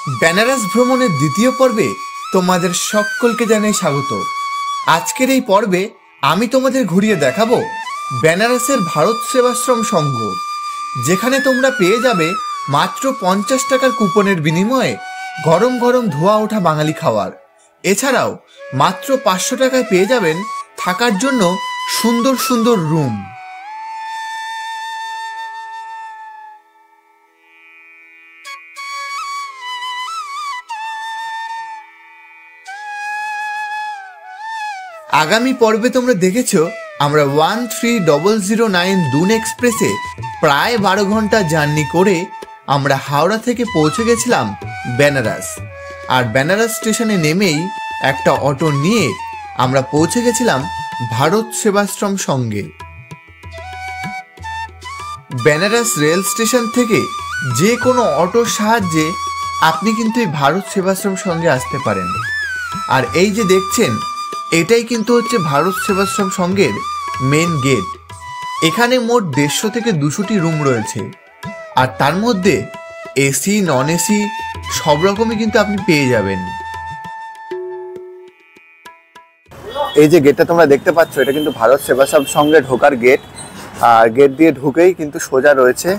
বেনারস ভ্রমণের দ্বিতীয় পর্বে তোমাদের সকলকে জানাই স্বাগত। আজকের এই পর্বে আমি তোমাদের ঘুরিয়ে দেখাবো বেনারসের ভারত সেবাশ্রম সংঘ, যেখানে তোমরা পেয়ে যাবে মাত্র 50 টাকার কুপনের বিনিময়ে গরম গরম ধোয়া ওঠা বাঙালি খাবার। এছাড়াও মাত্র 500 টাকায় পেয়ে যাবেন থাকার জন্য সুন্দর সুন্দর রুম। আগামী পর্বে তোমরা দেখেছ আমরা 1309 দুন এক্সপ্রেসে প্রায় 12 ঘন্টা জার্নি করে আমরা হাওড়া থেকে পৌঁছে গেছিলাম বেনারস। আর বেনারস স্টেশনে নেমেই একটা অটো নিয়ে আমরা পৌঁছে গেছিলাম ভারত সেবাশ্রম সংঘে। বেনারস রেল স্টেশন থেকে যে কোনো অটোর সাহায্যে আপনি কিন্তু এই ভারত সেবাশ্রম সংঘে আসতে পারেন। আর এই যে দেখছেন, এটাই কিন্তু হচ্ছে ভারত সেবাশ্রম সংঘের মেন গেট। এখানে মোট 150 থেকে 200টি রুম রয়েছে, আর তার মধ্যে এসি, নন এসি সব রকমই কিন্তু আপনি পেয়ে যাবেন। এই যে গেটটা তোমরা দেখতে পাচ্ছ, এটা কিন্তু ভারত সেবাশ্রম সংঘে ঢোকার গেট। আর গেট দিয়ে ঢুকেই কিন্তু সোজা রয়েছে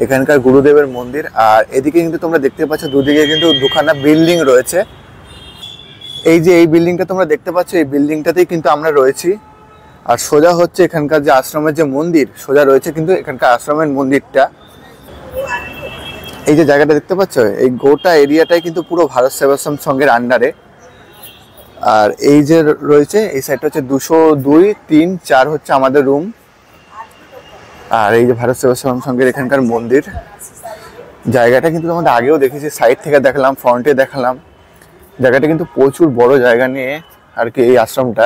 এখানকার গুরুদেবের মন্দির। আর এদিকে কিন্তু তোমরা দেখতে পাচ্ছ দুদিকে কিন্তু দুখানা বিল্ডিং রয়েছে। এই যে এই বিল্ডিংটা তোমরা দেখতে পাচ্ছ, এই বিল্ডিংটাতেই কিন্তু আমরা রয়েছি। আর সোজা হচ্ছে এখানকার যে আশ্রমের যে মন্দির, সোজা রয়েছে কিন্তু এখানকার আশ্রমের মন্দিরটা। এই যে জায়গাটা দেখতে পাচ্ছ, এই গোটা এরিয়াটাই কিন্তু পুরো ভারত সেবাশ্রম সংঘের আন্ডারে। আর এই যে রয়েছে এই সাইডটা হচ্ছে 202, 3, 4 হচ্ছে আমাদের রুম। আর এই যে ভারত সেবাশ্রম সংঘের এখানকার মন্দির, জায়গাটা কিন্তু তোমাদের আগেও দেখেছি, সাইড থেকে দেখালাম, ফ্রন্টে দেখালাম। জায়গাটা কিন্তু প্রচুর বড় জায়গা নিয়ে আর কি এই আশ্রমটা।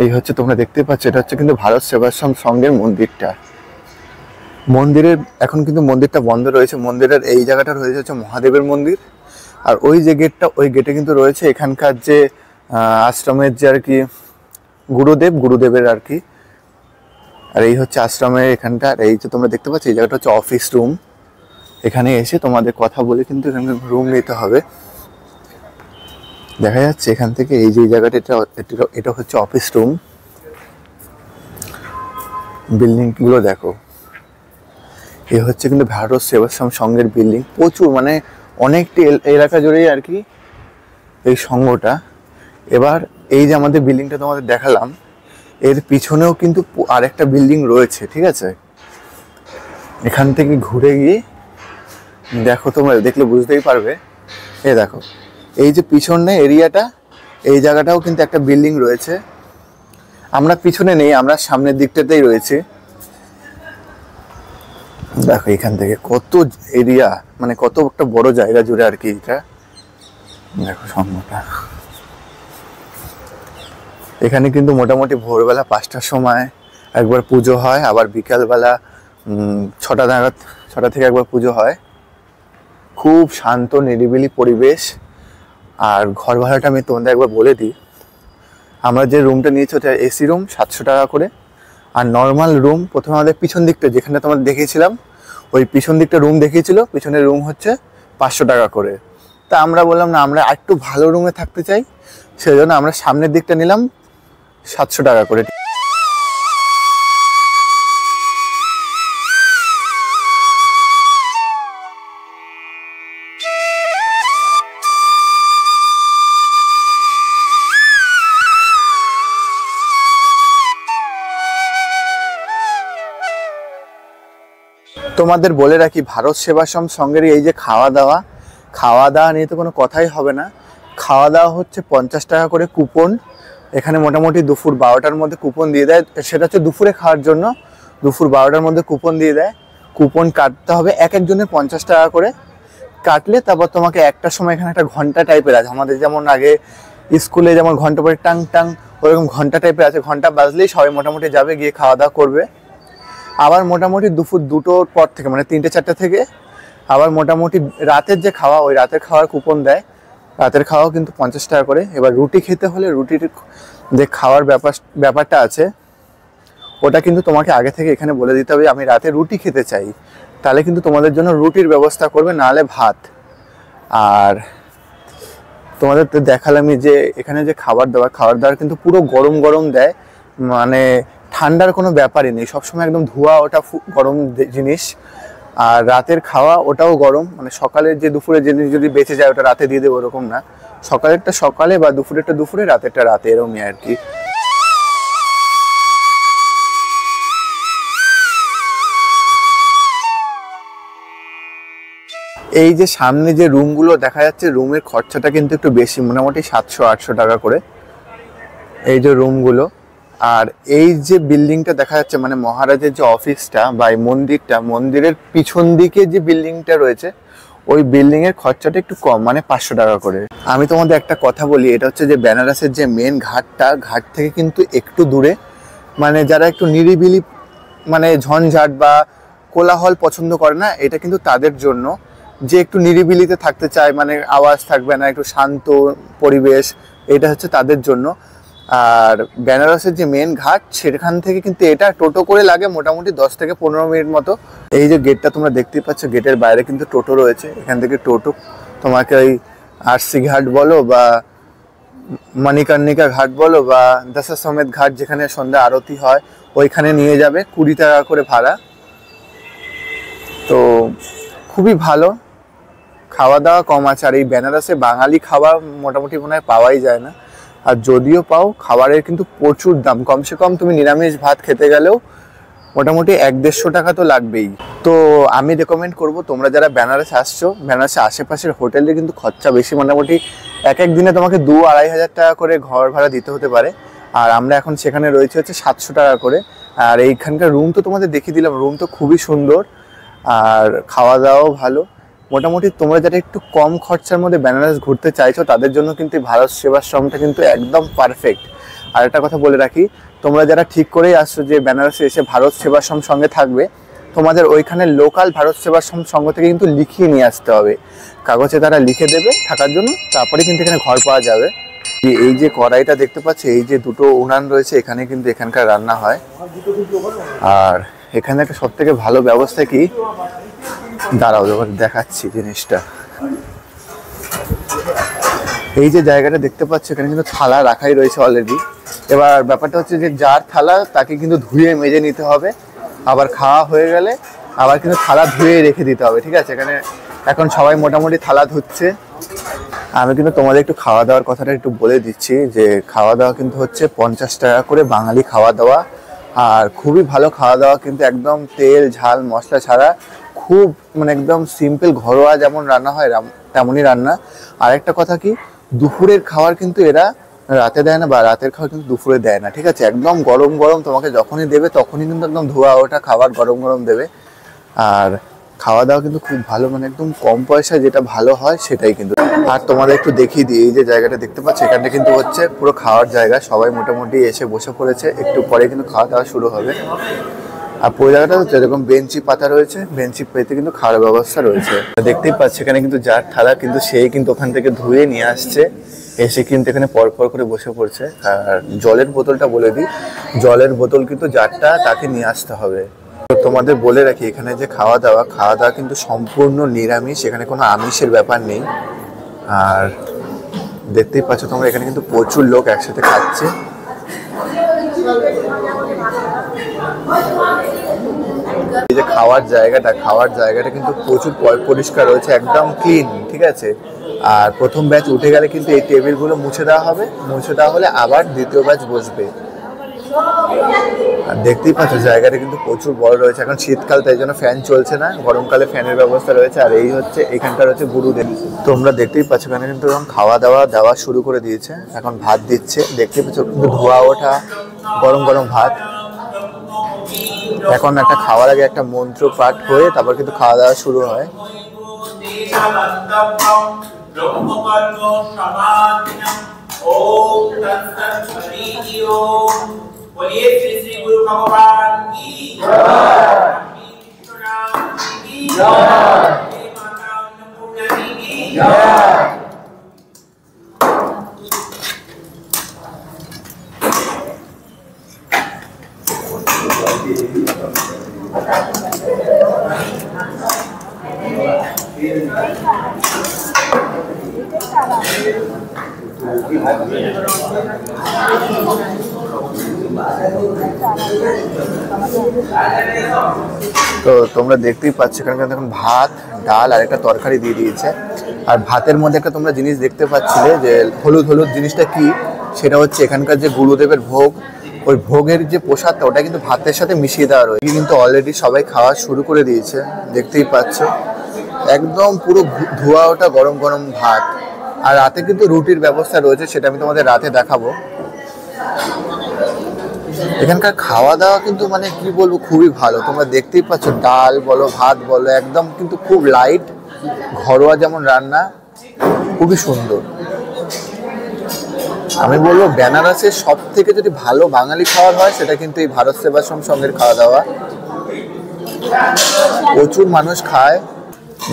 এই হচ্ছে তোমরা দেখতে পাচ্ছ, এটা হচ্ছে কিন্তু ভারত সেবাশ্রম সংঘের মন্দিরটা। মন্দিরের এখন কিন্তু মন্দিরটা বন্ধ রয়েছে। মন্দিরের এই জায়গাটা রয়েছে হচ্ছে মহাদেবের মন্দির। আর ওই যে গেটটা, ওই গেটে কিন্তু রয়েছে এখানকার যে আশ্রমের যে আর কি গুরুদেবের আর কি। আর এই হচ্ছে আশ্রমের এখানটা। এই যে তোমরা দেখতে পাচ্ছ, এই জায়গাটা হচ্ছে অফিস রুম। এখানে এসে তোমাদের কথা বলে কিন্তু এখানে রুম নিতে হবে। দেখা যাচ্ছে এখান থেকে এই যে জায়গাটা, এটা হচ্ছে অফিস রুম। বিল্ডিং গুলো দেখো, এ হচ্ছে কিন্তু ভারত সেবাশ্রম সংঘের বিল্ডিং। প্রচুর মানে অনেকটি এলাকা জুড়েই আর কি এই সংঘটা। এবার এই যে আমাদের বিল্ডিংটা তোমাদের দেখালাম, এর পিছনেও কিন্তু আরেকটা বিল্ডিং রয়েছে, ঠিক আছে? এখান থেকে ঘুরে গিয়ে দেখো, তোমরা দেখলে বুঝতেই পারবে। এই দেখো, এই যে পিছনে এরিয়াটা, এই জায়গাটাও কিন্তু একটা বিল্ডিং রয়েছে। আমরা পিছনে নেই, আমরা সামনের দিকটাতেই রয়েছে। দেখো এখান থেকে কত এরিয়া, মানে কত একটা বড় জায়গা জুড়ে আর কি এটা। দেখো সংঘটা এখানে কিন্তু মোটামুটি ভোরবেলা 5টার সময় একবার পুজো হয়, আবার বিকালবেলা 6টা থেকে একবার পুজো হয়। খুব শান্ত নিরিবিলি পরিবেশ। আর ঘর ভাড়াটা আমি তোমাদের একবার বলে দিই। আমরা যে রুমটা নিয়েছি ওটা এসি রুম, 700 টাকা করে। আর নর্মাল রুম প্রথমে আমাদের পিছন দিকটা, যেখানে তোমাদের দেখিয়েছিলাম, ওই পিছন দিকটা রুম দেখিয়েছিল, পিছনের রুম হচ্ছে 500 টাকা করে। তা আমরা বললাম না, আমরা একটু ভালো রুমে থাকতে চাই, সেই জন্য আমরা সামনের দিকটা নিলাম 700 টাকা করে। তোমাদের বলে রাখি, ভারত সেবাশ্রম সংঘের এই যে খাওয়া দাওয়া নিয়ে তো কোনো কথাই হবে না। খাওয়া দাওয়া হচ্ছে 50 টাকা করে কুপন। এখানে মোটামুটি দুপুর 12টার মধ্যে কুপন দিয়ে দেয়। সেটা হচ্ছে দুপুরে খাওয়ার জন্য, দুপুর 12টার মধ্যে কুপন দিয়ে দেয়। কুপন কাটতে হবে, এক একজনের 50 টাকা করে কাটলে তারপর তোমাকে একটা সময় এখানে একটা ঘন্টা টাইপের আছে, আমাদের যেমন আগে স্কুলে যেমন ঘন্টা পরে টাং টাং, ওরকম ঘন্টা টাইপের আছে। ঘন্টা বাজলেই সবাই মোটামুটি যাবে, গিয়ে খাওয়া দাওয়া করবে। আবার মোটামুটি দুপুর 2টোর পর থেকে, মানে 3টে-4টে থেকে আবার মোটামুটি রাতের যে খাওয়া, ওই রাতের খাওয়ার কুপন দেয়। রাতের খাওয়াও কিন্তু 50 টাকা করে। এবার রুটি খেতে হলে রুটির যে খাওয়ার ব্যাপারটা আছে, ওটা কিন্তু তোমাকে আগে থেকে এখানে বলে দিতে হবে, আমি রাতে রুটি খেতে চাই, তাহলে কিন্তু তোমাদের জন্য রুটির ব্যবস্থা করবে, নাহলে ভাত। আর তোমাদের তো দেখালামই যে এখানে যে খাবার দাবার কিন্তু পুরো গরম গরম দেয়, মানে ঠান্ডার কোনো ব্যাপারই নেই, সবসময় একদম ধোয়া, ওটা গরম জিনিস। আর রাতের খাওয়া ওটাও গরম, মানে সকালের যে দুপুরে যে জিনিস যদি বেঁচে যায় ওটা রাতে দিয়ে দেবো ওরকম না, সকালেরটা সকালে বা দুপুরেরটা দুপুরে, রাতেরটা রাতে, এরকমই আর কি। এই যে সামনে যে রুমগুলো দেখা যাচ্ছে, রুমের খরচাটা কিন্তু একটু বেশি, মোটামুটি 700-800 টাকা করে এই যে রুমগুলো। আর এই যে বিল্ডিংটা দেখা যাচ্ছে, মানে মহারাজের যে অফিসটা বা এই মন্দিরটা, মন্দিরের পিছন দিকে যে বিল্ডিংটা রয়েছে, ওই বিল্ডিং এর খরচাটা একটু কম, মানে 500 টাকা করে। আমি তোমাদের একটা কথা বলি, এটা হচ্ছে যে বেনারসের যে মেন ঘাটটা, ঘাট থেকে কিন্তু একটু দূরে, মানে যারা একটু নিরিবিলি, মানে ঝঞ্ঝাট বা কোলাহল পছন্দ করে না, এটা কিন্তু তাদের জন্য, যে একটু নিরিবিলিতে থাকতে চায়, মানে আওয়াজ থাকবে না, একটু শান্ত পরিবেশ, এটা হচ্ছে তাদের জন্য। আর বেনারসের যে মেন ঘাট, সেখান থেকে কিন্তু এটা টোটো করে লাগে মোটামুটি 10 থেকে 15 মিনিট মতো। এই যে গেটটা তোমরা দেখতেই পাচ্ছ, গেটের বাইরে কিন্তু টোটো রয়েছে, এখান থেকে টোটো তোমাকে ওই আরসি ঘাট বলো বা মণিকর্ণিকা ঘাট বলো বা দশাশ্বমেধ ঘাট, যেখানে সন্ধ্যা আরতি হয়, ওইখানে নিয়ে যাবে, 20 টাকা করে ভাড়া। তো খুবই ভালো, খাওয়া দাওয়া কম আছে। আর এই বেনারসে বাঙালি খাবার মোটামুটি মনে হয় পাওয়াই যায় না, আর যদিও পাও খাবারের কিন্তু প্রচুর দাম, কমসে কম তুমি নিরামিষ ভাত খেতে গেলেও মোটামুটি 100-150 টাকা তো লাগবেই। তো আমি রেকমেন্ড করব, তোমরা যারা বেনারস আসছো, বেনারসে আশেপাশের হোটেলে কিন্তু খরচা বেশি, মোটামুটি এক এক দিনে তোমাকে 2-2.5 হাজার টাকা করে ঘর ভাড়া দিতে হতে পারে। আর আমরা এখন সেখানে রয়েছে হচ্ছে 700 টাকা করে। আর এইখানকার রুম তো তোমাদের দেখিয়ে দিলাম, রুম তো খুবই সুন্দর, আর খাওয়া দাওয়াও ভালো। মোটামুটি তোমরা যারা একটু কম খরচার মধ্যে বেনারস ঘুরতে চাইছো, তাদের জন্য কিন্তু ভারত সেবাশ্রমটা কিন্তু একদম পারফেক্ট। আর একটা কথা বলে রাখি, তোমরা যারা ঠিক করেই আসছো যে বেনারসে এসে ভারত সেবাশ্রম সঙ্গে থাকবে, তোমাদের ওইখানে লোকাল ভারত সেবাশ্রম সঙ্গ থেকে কিন্তু লিখিয়ে নিয়ে আসতে হবে, কাগজে তারা লিখে দেবে থাকার জন্য, তারপরে কিন্তু এখানে ঘর পাওয়া যাবে। এই যে কড়াইটা দেখতে পাচ্ছ, এই যে দুটো উনান রয়েছে, এখানে কিন্তু এখানকার রান্না হয়। আর এখানে একটা সব থেকে ভালো ব্যবস্থা কি, দাঁড়াও দেখাচ্ছি জিনিসটা। এই যে জায়গাটা দেখতে পাচ্ছ, এখানে কিন্তু থালা রাখাই রয়েছে অলরেডি। এবার ব্যাপারটা হচ্ছে যে যার থালা তাকে কিন্তু ধুয়ে মেজে নিতে হবে, আবার খাওয়া হয়ে গেলে আবার কিন্তু থালা ধুয়ে রেখে দিতে হবে, ঠিক আছে? এখানে এখন সবাই মোটামুটি থালা ধুচ্ছে। আমি কিন্তু তোমাদের একটু খাওয়া দাওয়ার কথাটা একটু বলে দিচ্ছি, যে খাওয়া দাওয়া কিন্তু হচ্ছে 50 টাকা করে বাঙালি খাওয়া দাওয়া। আর খুবই ভালো খাওয়া দাওয়া, কিন্তু একদম তেল ঝাল মশলা ছাড়া, খুব মানে একদম সিম্পল ঘরোয়া যেমন রান্না হয় তেমনই রান্না। আর একটা কথা কি, দুপুরের খাবার কিন্তু এরা রাতে দেয় না, বা রাতের খাবার কিন্তু দুপুরে দেয় না, ঠিক আছে? একদম গরম গরম তোমাকে যখনই দেবে তখনই কিন্তু একদম ধোয়া ওঠা খাবার গরম গরম দেবে। আর খাওয়া দাওয়া কিন্তু খুব ভালো, মানে একদম কম পয়সায় যেটা ভালো হয় সেটাই কিন্তু। আর তোমাদের একটু দেখিয়ে দিই, এই যে জায়গাটা দেখতে পাচ্ছ, এখানটা কিন্তু হচ্ছে পুরো খাওয়ার জায়গা, সবাই মোটামুটি এসে বসে পড়েছে, একটু পরে কিন্তু খাওয়া দাওয়া শুরু হবে। আর পুরো জায়গাটা যেরকম বেঞ্চি পাতা রয়েছে, বেঞ্চি পেতে কিন্তু খাওয়ার ব্যবস্থা রয়েছে। দেখতেই পাচ্ছি এখানে কিন্তু যার থালা কিন্তু সেই কিন্তু ওখান থেকে ধুয়ে নিয়ে আসছে, এসে কিন্তু এখানে পরপর করে বসে পড়ছে। আর জলের বোতলটা বলে দিই, জলের বোতল কিন্তু যারটা তাকে নিয়ে আসতে হবে। তোমাদের বলে রাখি, এখানে যে খাওয়া দাওয়া কিন্তু সম্পূর্ণ নিরামিষ, এখানে কোনো আমিষের ব্যাপার নেই। আর দেখতেই পাচ্ছ তোমরা, এখানে কিন্তু প্রচুর লোক একসাথে খাচ্ছে। এই যে খাওয়ার জায়গাটা কিন্তু প্রচুর পরিষ্কার রয়েছে, একদম ক্লিন, ঠিক আছে? আর প্রথম ব্যাচ উঠে গেলে কিন্তু এই টেবিলগুলো মুছে দেওয়া হবে, মুছে দেওয়া হলে আবার দ্বিতীয় ব্যাচ বসবে। আর দেখতেই পাচ্ছ জায়গাটা কিন্তু প্রচুর বড় রয়েছে। এখন শীতকাল, তাই জন্য ফ্যান চলছে না, গরমকালে ফ্যানের ব্যবস্থা রয়েছে। আর এই হচ্ছে এখানকার হচ্ছে গুরুদেব, তোমরা দেখতেই পাচ্ছ এখানে কিন্তু এখন খাওয়া দাওয়া দেওয়া শুরু করে দিয়েছে। এখন ভাত দিচ্ছে, দেখতেই পাচ্ছ কিন্তু ধোয়া ওঠা গরম গরম ভাত। এখন একটা খাওয়ার আগে একটা মন্ত্র পাঠ হয়ে তারপর কিন্তু খাওয়া দাওয়া শুরু হয়। बोलिए श्री श्री गुरु भगवान की जय, माता अन्नपूर्णा की जय। তো তোমরা দেখতেই পাচ্ছ এখানে এখন ভাত, ডাল আর একটা তরকারি দিয়ে দিয়েছে। আর ভাতের মধ্যে একটা তোমরা জিনিস দেখতে পাচ্ছিলে যে হলুদ হলুদ জিনিসটা কি, সেটা হচ্ছে এখানকার যে গুরুদেবের ভোগ, ওই ভোগের যে প্রসাদটা ওটা কিন্তু ভাতের সাথে মিশিয়ে দেওয়া রয়েছে। কিন্তু অলরেডি সবাই খাওয়া শুরু করে দিয়েছে, দেখতেই পাচ্ছ একদম পুরো ধোয়া ওটা গরম গরম ভাত। আর রাতে কিন্তু রুটির ব্যবস্থা রয়েছে, সেটা আমি তোমাদের রাতে দেখাবো। এখানকার খাওয়া দাওয়া কিন্তু মানে কি বলবো, খুবই ভালো। তোমরা দেখতেই পাচ্ছ ডাল বলো ভাত বলো একদম কিন্তু খুব লাইট, ঘরোয়া যেমন রান্না, খুবই সুন্দর। আমি বলবো বেনারসের সব থেকে যদি ভালো বাঙালি খাবার হয় সেটা কিন্তু এই ভারত সেবাশ্রম সংঘের খাওয়া দাওয়া। প্রচুর মানুষ খায়,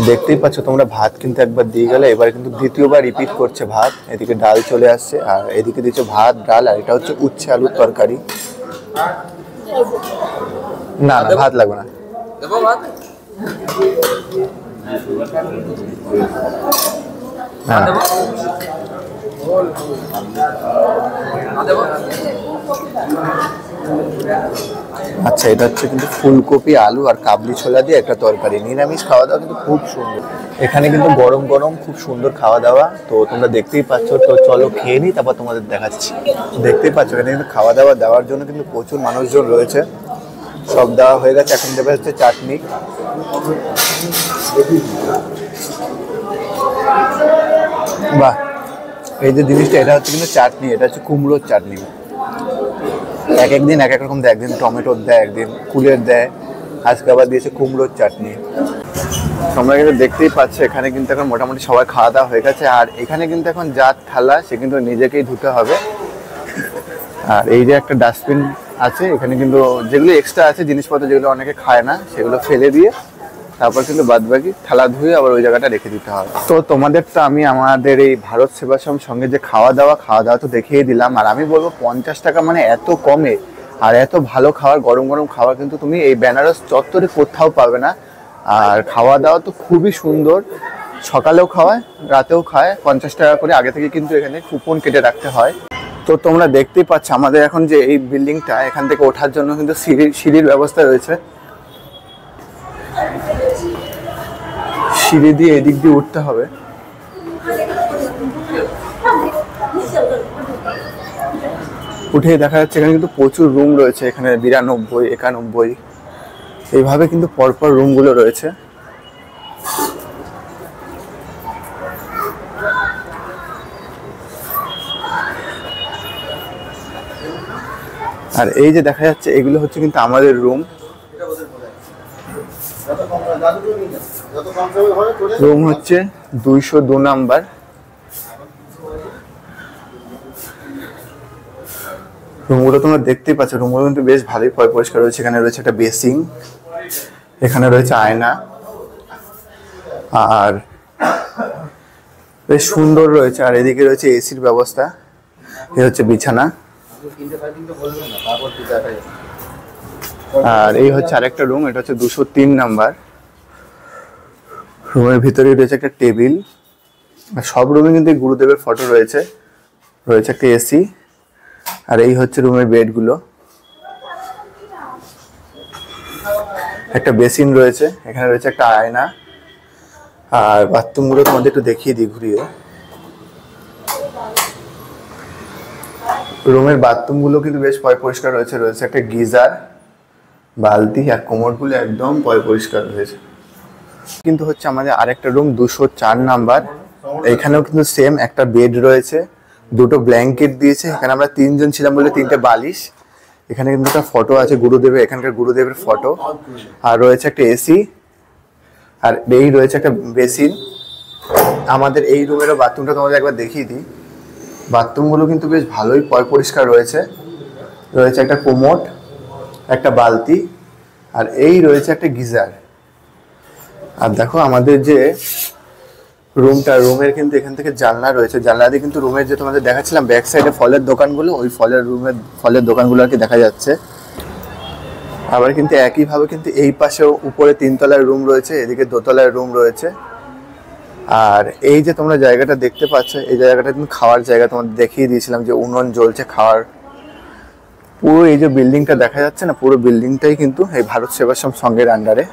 দেখতেই পাচ্ছ তোমরা। ভাত কিন্তু একবার দিয়ে গেলে এবার কিন্তু দ্বিতীয়বার রিপিট করছে ভাত। এদিকে ডাল চলে আসছে আর এদিকে দিচ্ছে ভাত ডাল, আর এটা হচ্ছে উচ্ছে আলুর তরকারি। না না ভাত লাগবে না। হ্যাঁ আচ্ছা, এটা হচ্ছে কিন্তু ফুলকপি আলু আর কাবলি ছোলা দিয়ে একটা তরকারি। নিরামিষ খাওয়া দাওয়া কিন্তু খুব সুন্দর। এখানে কিন্তু গরম গরম খুব সুন্দর খাওয়া দাওয়া। তো তোমরা দেখতেই পাচ্ছ, তো চলো খেয়ে নিই, তারপর তোমাদের দেখাচ্ছি। দেখতেই পাচ্ছ এখানে কিন্তু খাওয়া দাওয়া দেওয়ার জন্য কিন্তু প্রচুর মানুষজন রয়েছে। সব দেওয়া হয়ে গেছে, এখন দেবে হচ্ছে চাটনি। বাহ, এই যে জিনিসটা এটা হচ্ছে কিন্তু চাটনি, এটা হচ্ছে কুমড়োর চাটনি। এক একদিন এক এক রকম দেয়, একদিন টমেটোর দেয়, একদিন কুলের দেয়, আজকে আবার দিয়েছে কুমড়োর চাটনি। তোমরা কিন্তু দেখতেই পাচ্ছ এখানে কিন্তু এখন মোটামুটি সবাই খাওয়া দাওয়া হয়ে গেছে। আর এখানে কিন্তু এখন যার থালা সে কিন্তু নিজেকেই ধুতে হবে। আর এই যে একটা ডাস্টবিন আছে এখানে, কিন্তু যেগুলো এক্সট্রা আছে জিনিসপত্র যেগুলো অনেকে খায় না সেগুলো ফেলে দিয়ে তারপর কিন্তু বাদবাকি থালা ধুয়ে আবার ওই জায়গাটা রেখে দিতে হবে। তো তোমাদের তো আমি আমাদের এই ভারত সেবাশ্রম সঙ্গে যে খাওয়া দাওয়া তো দেখিয়ে দিলাম। আর আমি বলবো 50 টাকা মানে এত কমে আর এত ভালো খাবার, গরম গরম খাবার কিন্তু তুমি এই বেনারস চত্বরে কোথাও পাবে না। আর খাওয়া দাওয়া তো খুবই সুন্দর, সকালেও খাওয়ায় রাতেও খায়। 50 টাকা করে আগে থেকে কিন্তু এখানে কুপন কেটে রাখতে হয়। তো তোমরা দেখতেই পাচ্ছ আমাদের এখন যে এই বিল্ডিংটা, এখান থেকে ওঠার জন্য কিন্তু সিঁড়ির ব্যবস্থা রয়েছে। সিঁড়ি দিয়ে এদিক দিয়ে উঠতে হবে। উঠে দেখা যাচ্ছে এখানে কিন্তু প্রচুর রুম রয়েছে, এখানে 92, 91 এইভাবে কিন্তু পরপর রুমগুলো রয়েছে। আর এই যে দেখা যাচ্ছে এগুলো হচ্ছে কিন্তু আমাদের রুম। রুম হচ্ছে 202 নাম্বার। রুমগুলো তোমরা দেখতেই পাচ্ছ, রুমগুলো কিন্তু বেশ ভালোই পরিষ্কার রয়েছে। এখানে রয়েছে একটা বেসিং, এখানে রয়েছে আয়না, আর বেশ সুন্দর রয়েছে। আর এদিকে রয়েছে এসির ব্যবস্থা, এ হচ্ছে বিছানা। আর এই হচ্ছে আরেকটা রুম, এটা হচ্ছে 203 নাম্বার। রুমের ভিতরে রয়েছে একটা টেবিল। আর সব রুমে কিন্তু গুরুদেবের ফটো রয়েছে, রয়েছে একটা এসি। আর এই হচ্ছে রুমের বেডগুলো। একটা বেসিন রয়েছে, এখানে রয়েছে একটা আয়না। আর বাথরুমগুলো তোমাদের একটু দেখিয়ে দিই ঘুরিয়ে। রুমের বাথরুমগুলো কিন্তু বেশ পরিষ্কার রয়েছে। রয়েছে একটা গিজার, বালতি, আর কোমরগুলো একদম পরিষ্কার রয়েছে। কিন্তু হচ্ছে আমাদের আরেকটা রুম 204 নাম্বার। এখানেও কিন্তু সেম একটা বেড রয়েছে, দুটো ব্ল্যাঙ্কেট দিয়েছে। এখানে আমরা 3 জন ছিলাম বলে 3টে বালিশ। এখানে কিন্তু একটা ফটো আছে গুরুদেবের, এখানকার গুরুদেবের ফটো। আর রয়েছে একটা এসি, আর এই রয়েছে একটা বেসিন। আমাদের এই রুমেরও বাথরুমটা তোমাদের একবার দেখিয়ে দিই। বাথরুমগুলো কিন্তু বেশ ভালোই পরিষ্কার রয়েছে। রয়েছে একটা কোমোড, একটা বালতি, আর এই রয়েছে একটা গিজার। আর দেখো আমাদের যে রুমের কিন্তু এখান থেকে জানলা রয়েছে। জানলা দিয়ে কিন্তু রুমের যে তোমাদের দেখাচ্ছিলাম ব্যাক সাইডে ফলের দোকানগুলো, ওই ফলের দোকানগুলো আর কি দেখা যাচ্ছে। আবার কিন্তু একইভাবে কিন্তু এই পাশেও উপরে 3 তলার রুম রয়েছে, এদিকে 2 তলার রুম রয়েছে। আর এই যে তোমরা জায়গাটা দেখতে পাচ্ছ, এই জায়গাটা কিন্তু খাওয়ার জায়গা, তোমাদের দেখিয়ে দিয়েছিলাম যে উনুন জ্বলছে খাওয়ার। পুরো এই যে বিল্ডিংটা দেখা যাচ্ছে না, পুরো বিল্ডিংটাই কিন্তু এই ভারত সেবাশ্রম সংঘের আন্ডারে।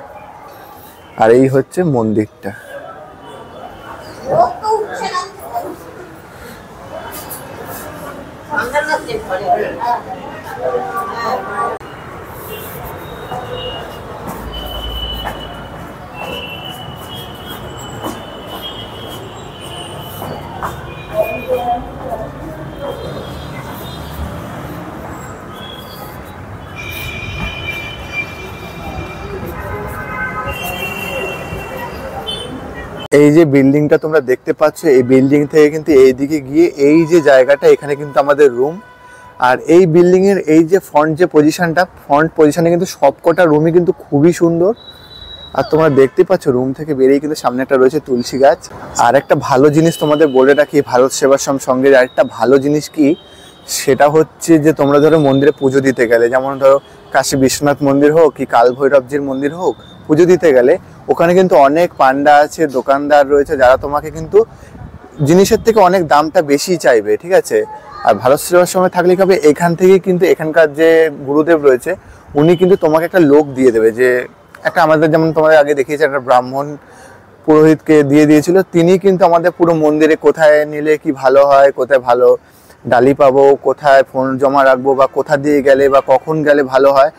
আর এই হচ্ছে মন্দিরটা। এই যে বিল্ডিংটা তোমরা দেখতে পাচ্ছ, এই বিল্ডিং থেকে কিন্তু এইদিকে গিয়ে এই যে জায়গাটা, এখানে কিন্তু আমাদের রুম। আর এই বিল্ডিং এর এই যে ফ্রন্ট যে পজিশনটা, ফ্রন্ট পজিশনে কিন্তু সবকটা রুমই কিন্তু খুবই সুন্দর। আর তোমরা দেখতে পাচ্ছ রুম থেকে বেরিয়ে কিন্তু সামনে একটা রয়েছে তুলসী গাছ। আর একটা ভালো জিনিস তোমাদের বলে রাখি, ভারত সেবাশ্রম সংঘের আরেকটা ভালো জিনিস কি, সেটা হচ্ছে যে তোমরা ধরো মন্দিরে পুজো দিতে গেলে, যেমন ধরো কাশী বিশ্বনাথ মন্দির হোক কি কাল ভৈরবজির মন্দির হোক, পুজো দিতে গেলে ওখানে কিন্তু অনেক পান্ডা আছে, দোকানদার রয়েছে, যারা তোমাকে কিন্তু জিনিসের থেকে অনেক দামটা বেশি চাইবে, ঠিক আছে। আর ভারত সেবাশ্রমে থাকলে কি হবে, এখান থেকে কিন্তু এখানকার যে গুরুদেব রয়েছে উনি কিন্তু তোমাকে একটা লোক দিয়ে দেবে, যে একটা আমাদের যেমন তোমাদের আগে দেখিয়েছে একটা ব্রাহ্মণ পুরোহিতকে দিয়ে দিয়েছিল, তিনি কিন্তু আমাদের পুরো মন্দিরে কোথায় নিলে কি ভালো হয়, কোথায় ভালো ডালি পাবো, কোথায় ফোন জমা রাখবো, বা কোথা দিয়ে গেলে বা কখন গেলে ভালো হয়,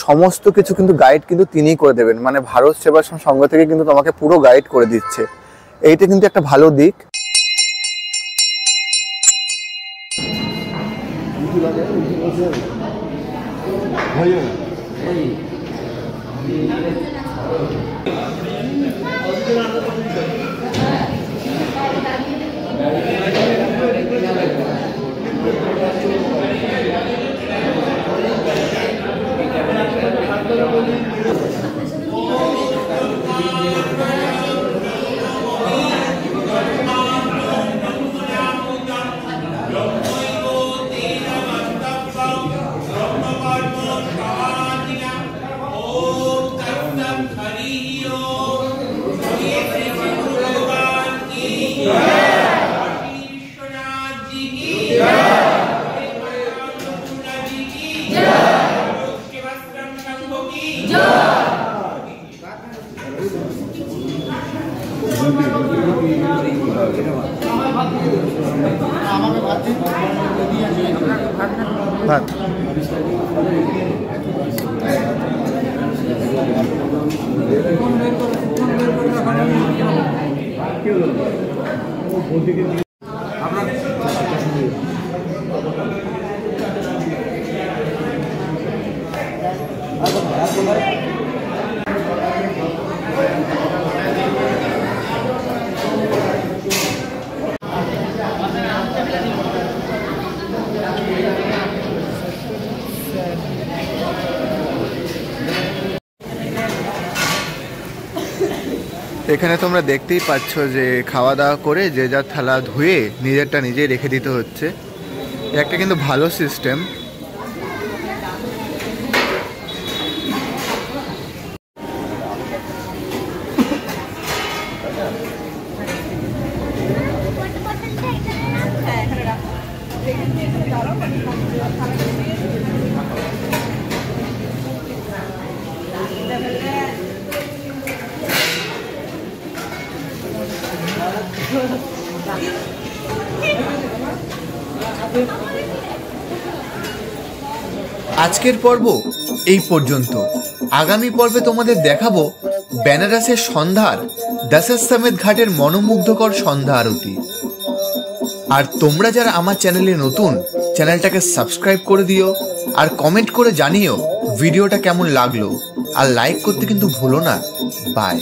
সমস্ত কিছু কিন্তু গাইড কিন্তু তিনিই করে দেবেন। মানে ভারত সেবাশ্রম সংঘ থেকে কিন্তু তোমাকে পুরো গাইড করে দিচ্ছে, এইটা কিন্তু একটা ভালো দিক। এখানে তোমরা দেখতেই পাচ্ছ যে খাওয়া দাওয়া করে যে যার থালা ধুয়ে নিজেরটা নিজেই রেখে দিতে হচ্ছে, একটা কিন্তু ভালো সিস্টেম। আজকের পর্ব এই পর্যন্ত। আগামী পর্বে তোমাদের দেখাবো বেনারসের সন্ধ্যার দশাশ্বমেধ ঘাটের মনোমুগ্ধকর সন্ধ্যা আরতি। আর তোমরা যারা আমার চ্যানেলে নতুন, চ্যানেলটাকে সাবস্ক্রাইব করে দিও, আর কমেন্ট করে জানিও ভিডিওটা কেমন লাগলো, আর লাইক করতে কিন্তু ভুলো না। বাই।